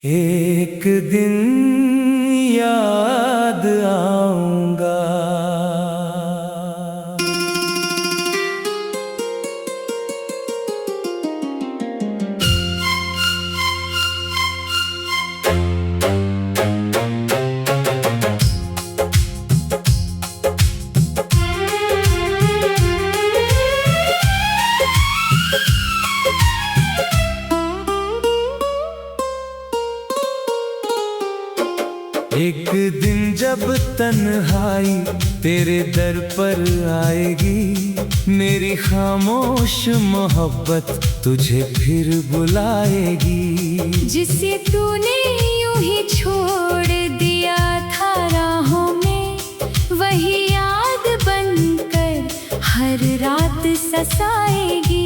एक दिन याद आऊंगा। एक दिन जब तन्हाई तेरे दर पर आएगी, मेरी खामोश मोहब्बत तुझे फिर बुलाएगी। जिसे तूने यूं ही छोड़ दिया था राहों में, वही याद बनकर हर रात सताएगी।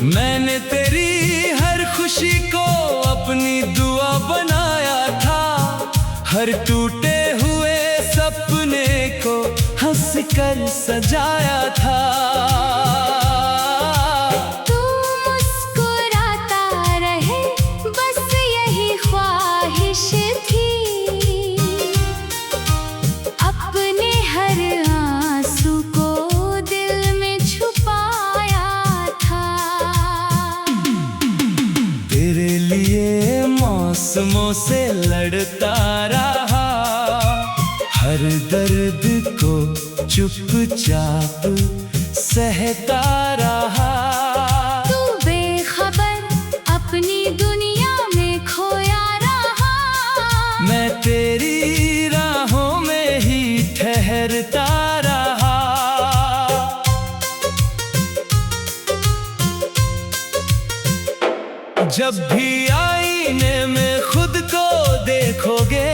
मैंने तेरी हर खुशी को अपनी दुआ बनाया था, हर टूटे हुए सपने को हंस कर सजाया था। तू मुस्कुराता रहे बस यही ख्वाहिश थी, अपने हर आंसू को दिल में छुपाया था। तेरे लिए मौसमों से लड़ता रहा, हर दर्द को चुपचाप सहता रहा। तू बेखबर अपनी दुनिया में खोया रहा, मैं तेरी राहों में ही ठहरता रहा। जब भी आईने में खुद को देखोगे,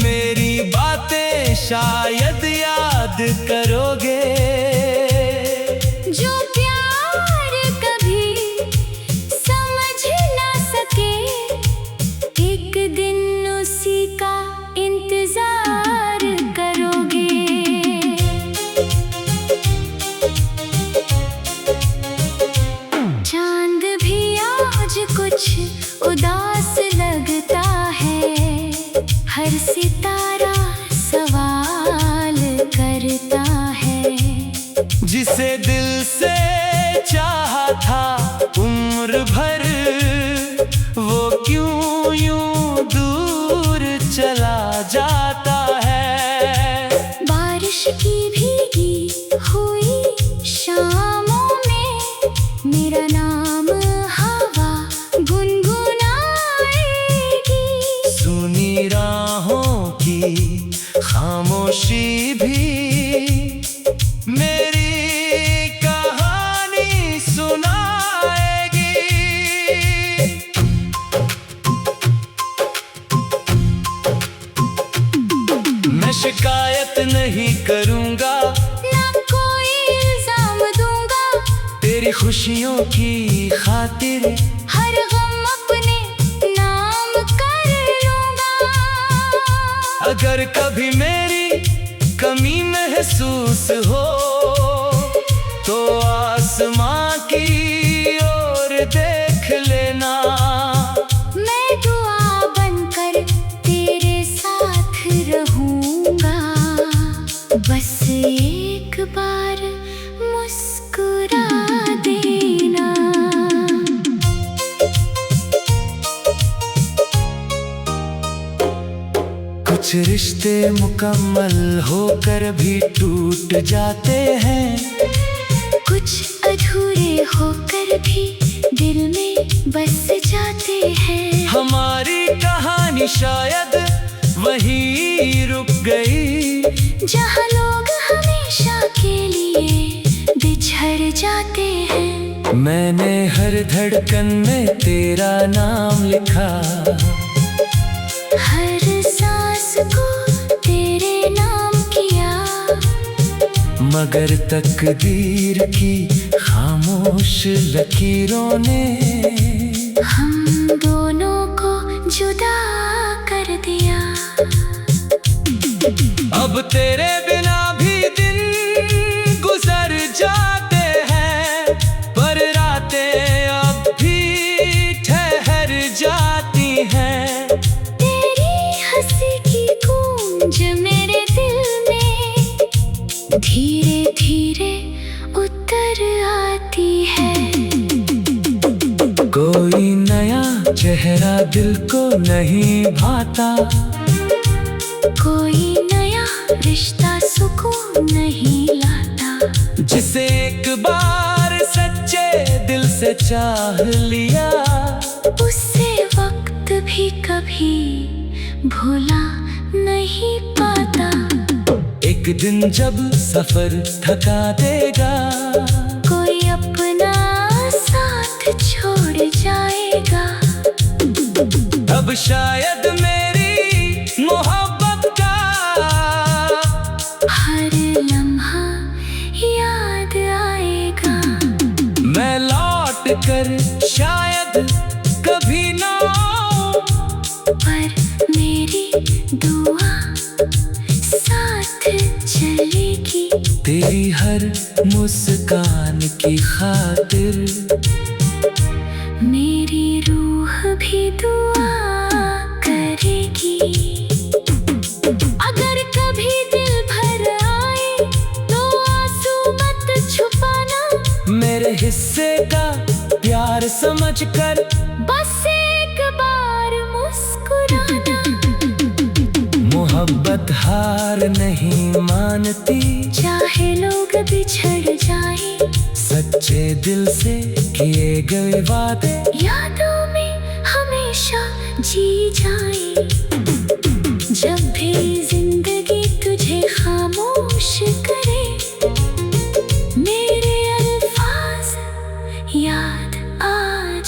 मेरी बातें शायद याद करोगे। जो प्यार कभी समझ ना सके, एक दिन उसी का इंतजार करोगे। चांद भी आज कुछ उदास लगता है, हर सितारा सवाल करता है। जिसे दिल से चाहा था उम्र भर, वो क्यों यूं दूर चला जाता है। बारिश की भीगी हुई शामों में, मेरा नाम हवा गुनगुनाएगी। सुनी राहों की खामोशी भी मेरी कहानी सुनाएगी। मैं शिकायत नहीं करूंगा, ना कोई इल्जाम दूंगा, तेरी खुशियों की खातिर हर गम अपने नाम कर लूंगा। अगर कभी मेरी कमी महसूस हो, तो आसमां की ओर देख लेना। मैं दुआ बनकर तेरे साथ रहूंगा, बस एक बार मुस्कुरा देना। कुछ रिश्ते मुकम्मल होकर भी टूट जाते हैं, कुछ अधूरे होकर भी दिल में बस जाते हैं। हमारी कहानी शायद वहीं रुक गई, जहाँ लोग हमेशा के लिए बिछड़ जाते हैं। मैंने हर धड़कन में तेरा नाम लिखा, हर सांस को तेरे नाम किया। मगर तकदीर की खामोश लकीरों ने हम दोनों को जुदा कर दिया। अब तेरे बिना भी दिन गुजर जा धीरे धीरे उतर आती है। कोई नया चेहरा दिल को नहीं भाता, कोई नया रिश्ता सुकून नहीं लाता। जिसे एक बार सच्चे दिल से चाह लिया, उससे वक्त भी कभी भुला नहीं पाता। एक दिन जब सफर थका देगा, कोई अपना साथ छोड़ जाएगा। अब शायद मेरी मोहब्बत का हर लम्हा याद आएगा। मैं लौट कर शायद कभी ना आऊं, पर मेरी दुआ साथ चलेगी। तेरी हर मुस्कान की खातिर मेरी रूह भी दुआ करेगी। अगर कभी दिल भर आए तो आंसू मत छुपाना। मेरे हिस्से का प्यार समझकर बस एक बार मुस्कुराना। मोहब्बत हार नहीं मानती, चाहे लोग बिछड़ जाए। सच्चे दिल से किए गए वादे यादों में हमेशा जी जाए। जब भी जिंदगी तुझे खामोश करे, मेरे अल्फाज याद आ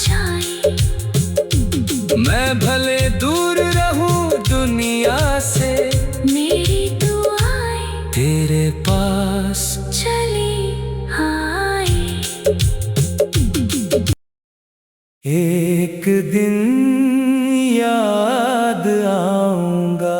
जाए। मैं भले दूर रहूं दुनिया से, मेरी दुआएं तेरे पास चली आए। एक दिन याद आऊंगा।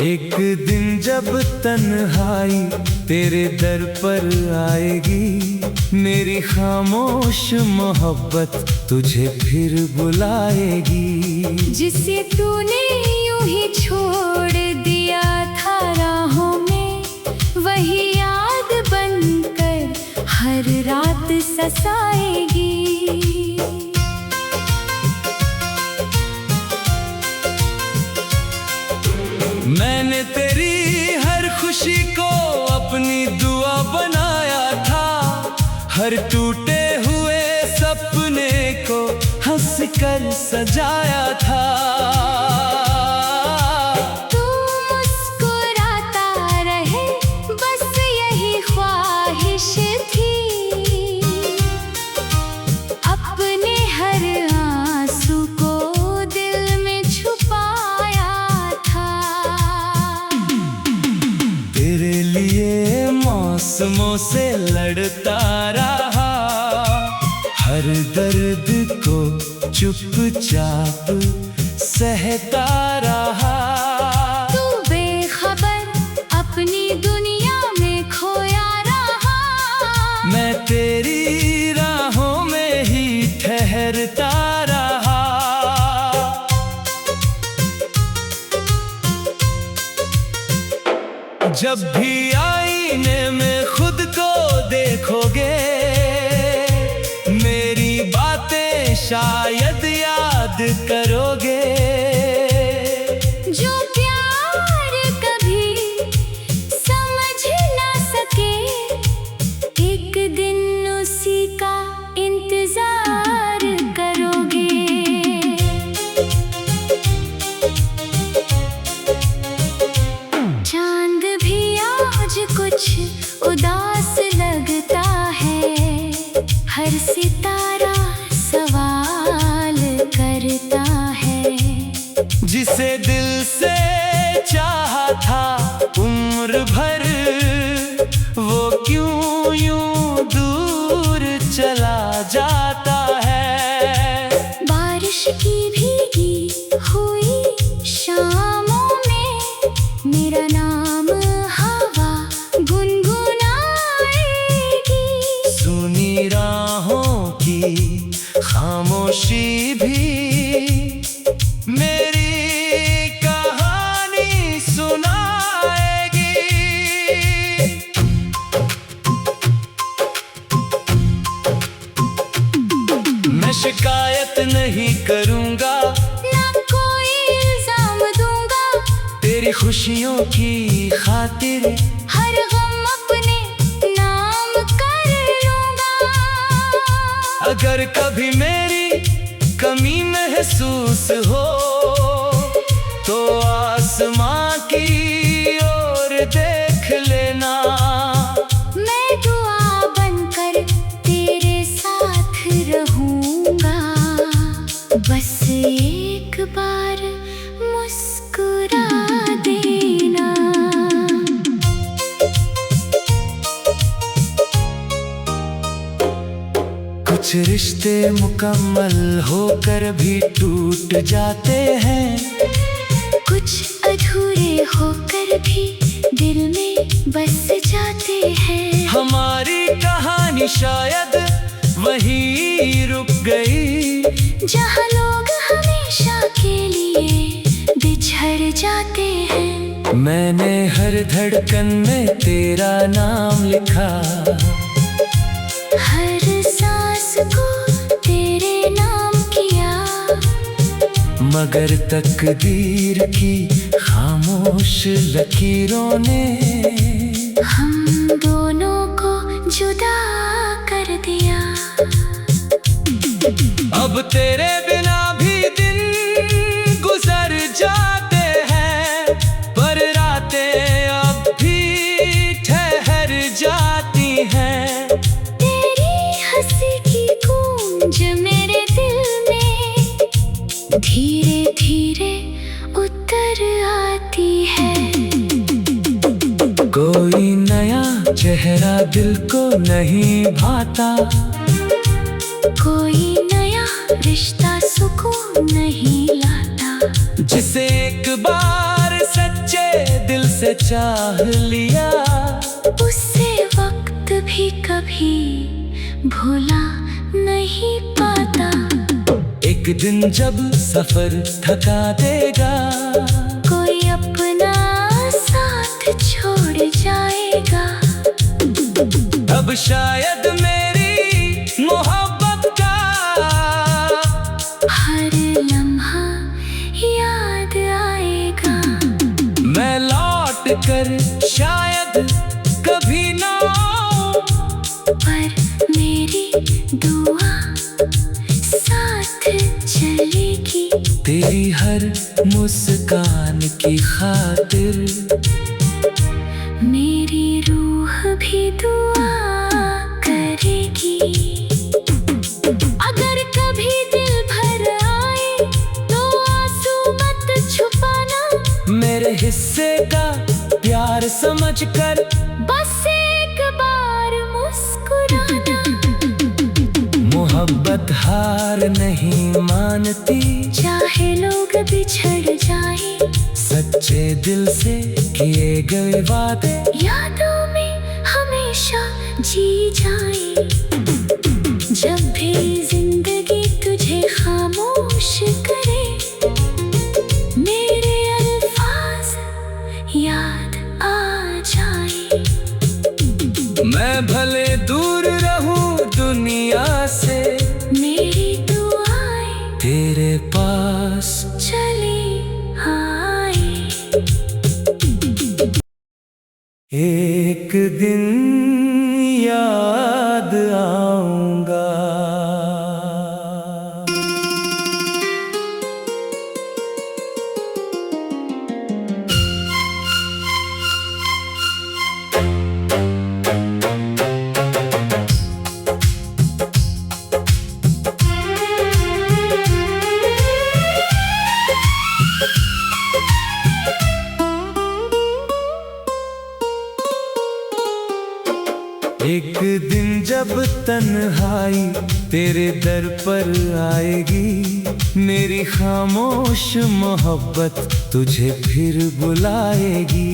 एक दिन जब तन्हाई तेरे दर पर आएगी, मेरी खामोश मोहब्बत तुझे फिर बुलाएगी। जिसे तूने यूं ही छोड़ दिया था राहों में, वही याद बनकर हर रात सताएगी। मैंने तेरी हर खुशी को अपनी दुआ बनाया था, हर टूटे हुए सपने को हंस कर सजाया था। तू मुस्कुराता रहे बस यही ख्वाहिश थी। अपने हर आंसू को दिल में छुपाया था। तेरे लिए मौसमों से लड़ता रहा, हर दर्द को चुपचाप सहता रहा। तू बेखबर अपनी दुनिया में खोया रहा। मैं तेरी राहों में ही ठहरता रहा। जब भी आईने में खुद को देखोगे, मेरी बातें शायद याद करोगे। जो प्यार कभी समझ ना सके, एक दिन उसी का इंतजार करोगे। चांद भी आज कुछ उदास लगता है, हर सितारा सवाल करता है। जिसे दिल से चाहा था उम्र भर, वो क्यों यूं दूर चला जाता है। बारिश की भीगी हुई शामों में मेरा नाम हवा गुनगुनाएगी। सुनी राहों की खामोशी भी मेरी कहानी सुनाएगी। मैं शिकायत नहीं करूंगा, ना कोई इल्जाम दूंगा, तेरी खुशियों की खातिर हर गम अपने नाम कर लूंगा। अगर कभी मेरी कमी महसूस हो तो आसमां की ओर देख लेना। मैं दुआ बनकर तेरे साथ रहूंगा, बस एक बार मुस्कुरा देना। कुछ रिश्ते मुकम्मल होकर भी टूट जाते हैं, कुछ अधूरे होकर भी दिल में बस जाते हैं। हमारी कहानी शायद वहीं रुक गई, जहाँ लोग हमेशा के लिए बिछड़ जाते हैं। मैंने हर धड़कन में तेरा नाम लिखा, हर सांस को तेरे नाम किया, मगर तकदीर की खामोश लकीरों ने हम दोनों को जुदा कर दिया। अब तेरे बिना भी दिन गुजर जाते हैं, पर रातें अब भी ठहर जाती हैं। तेरी हंसी की गूंज मेरे दिल में धीरे धीरे उतर आती है। कोई नया चेहरा दिल को नहीं भाता, कोई नया रिश्ता सुकून नहीं लाता। जिसे एक बार सच्चे दिल से चाह लिया, उससे वक्त भी कभी भुला नहीं पाता। एक दिन जब सफर थका देगा, कोई अपना साथ छोड़ जाएगा, अब शायद मेरी मोहब्बत का हर लम्हा याद आएगा। मैं लौट कर शायद कभी ना आऊं, पर मेरी दुआ साथ चलेगी। तेरी हर मुस्कान की खातिर मेरी रूह भी दुआ करेगी। अगर कभी दिल भर आए तो आंसू मत छुपाना, मेरे हिस्से का प्यार समझकर बस एक बार मुस्कुराना। मोहब्बत हार नहीं मानती, चाहे लोग बिछड़ जाए, सच्चे दिल से किए गए वादे यादों में हमेशा जी जाए। जब भी जिंदगी तुझे खामोश करे, मेरे अल्फाज याद आ जाए। मैं भले दूर रहूं दुनिया से, मेरी दुआएं तेरे पास चली आए। एक दिन याद आऊंगा। तन्हाई तेरे दर पर आएगी। मेरी खामोश मोहब्बत तुझे फिर बुलाएगी।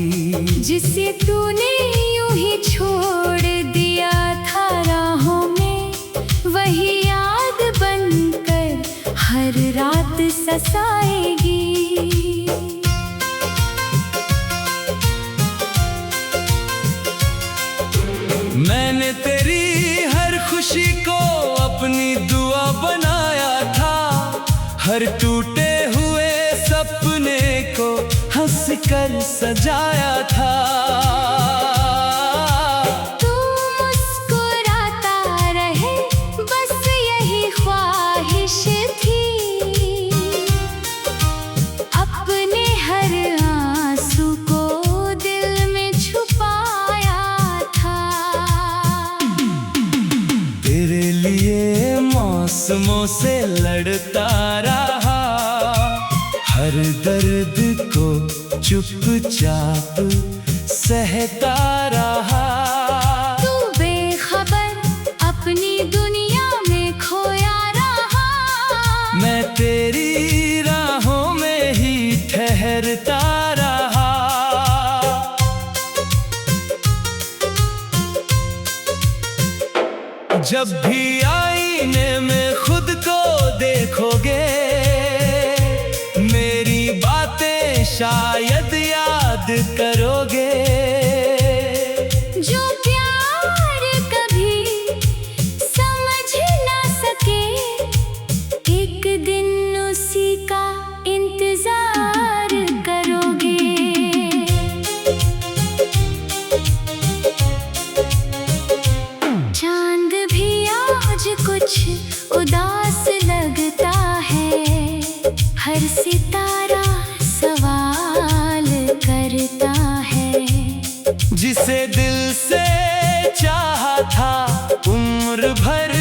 जिसे तूने यूं ही छोड़ दिया था राहों में, वही याद बनकर हर रात सताएगी। मैंने तेरी हर खुशी को अपनी दुआ बनाया था, हर टूटे हुए सपने को हंस कर सजाया था। तू मुस्कुराता रहे बस यही ख्वाहिश थी, अपने हर आंसू को दिल में छुपाया था। तेरे लिए मौसमों से लड़ता रहा, हर दर्द को चुपचाप सहता रहा। तू बेखबर अपनी दुनिया में खोया रहा, मैं तेरी राहों में ही ठहरता रहा। जब भी आईने में खुद को देखोगे, मेरी बातें शायद याद करोगे। जो प्यार कभी समझ ना सके, एक दिन उसी का इंतजार करोगे। चांद भी आज कुछ उदास लगता है, हर सितारा सवाल करता है। जिसे दिल से चाहा था उम्र भर,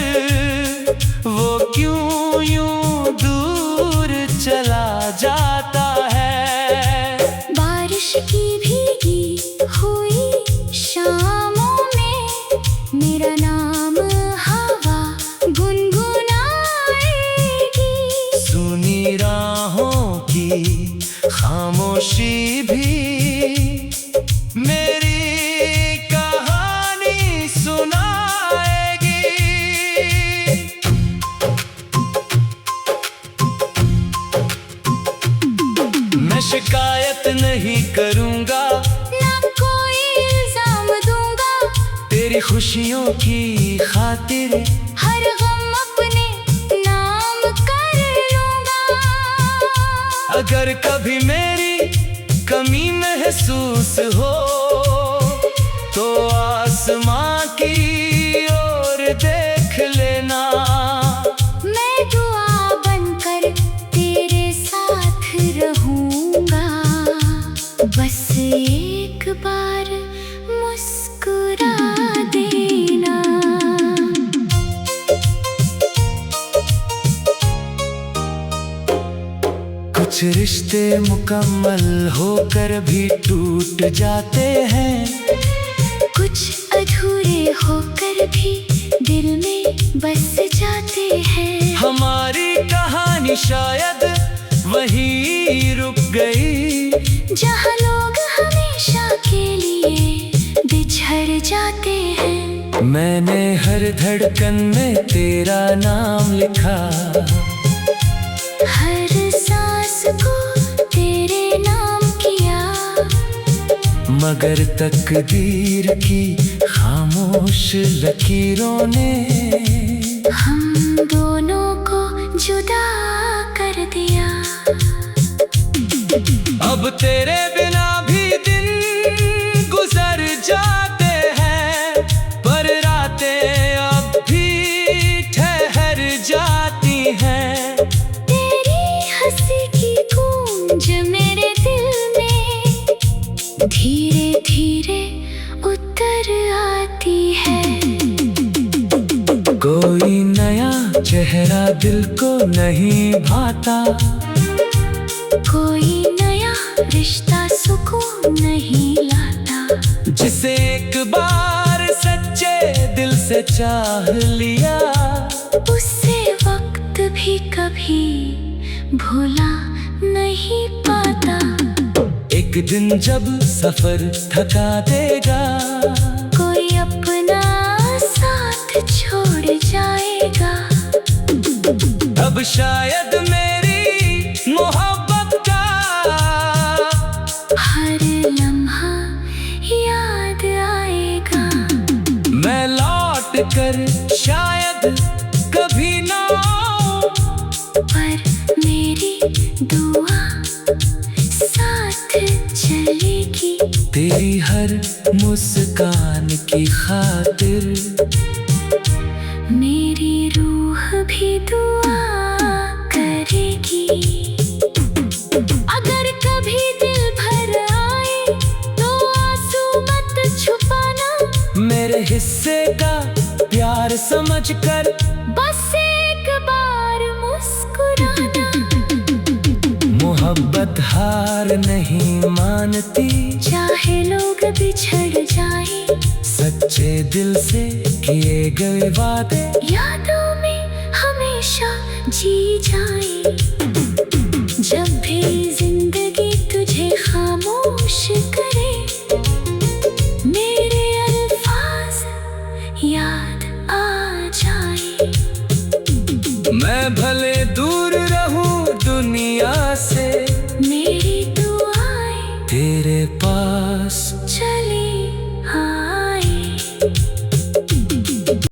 वो क्यों यूं दूर चला जाता है। बारिश की भीगी हुई शामों में मेरा नाम हवा गुनगुनाएगी। सुनी राहों की खामोशी भी मेरी कहानी सुनाएगी। मैं शिकायत नहीं करूंगा, ना कोई इल्जाम दूंगा, तेरी खुशियों की खातिर हर गम अपने नाम कर लूंगा। अगर कभी मेरी कमी महसूस हो, तो आसमां की ओर देख लेना। मैं दुआ बनकर तेरे साथ रहूंगा, बस एक बार मुस्कुरा देना। कुछ रिश्ते मुकम्मल होकर भी टूट जाते हैं, कुछ अधूरे होकर भी दिल में बस जाते हैं। हमारी कहानी शायद वहीं रुक गई, जहाँ लोग हमेशा के लिए बिछड़ जाते हैं। मैंने हर धड़कन में तेरा नाम लिखा, हर सांस को तेरे नाम किया। मगर तकदीर की खामोश लकीरों ने हम दोनों को जुदा कर दिया। अब तेरे बिना भी दिन गुजर जाते हैं, पर रातें अब भी ठहर जाती हैं। तेरी हंसी की गूंज मेरे दिल में धीरे धीरे उतर आती है। कोई नया चेहरा दिल को नहीं भाता, कोई नया रिश्ता सुकून नहीं लाता। जिसे एक बार सच्चे दिल से से चाह लिया। उससे वक्त भी कभी भुला नहीं पाता। एक दिन जब सफर थका देगा, कोई अपना साथ छोड़ जाएगा। तब शायद मेरी मोहब्बत का हर लम्हा याद आएगा। मैं लौट कर शायद कभी ना आऊं, पर मेरी दुआ साथ चलेगी। तेरी हर मुस्कान की खातिर मेरी रूह भी दुआ करेगी। अगर कभी दिल भर आए तो आंसू मत छुपाना। मेरे हिस्से का प्यार समझकर बस एक बार मुस्कुराना। मोहब्बत हार नहीं मानती, चाहे लोग बिछड़ जाए। सच्चे दिल से किए गए वादे यादों में हमेशा जी जाए।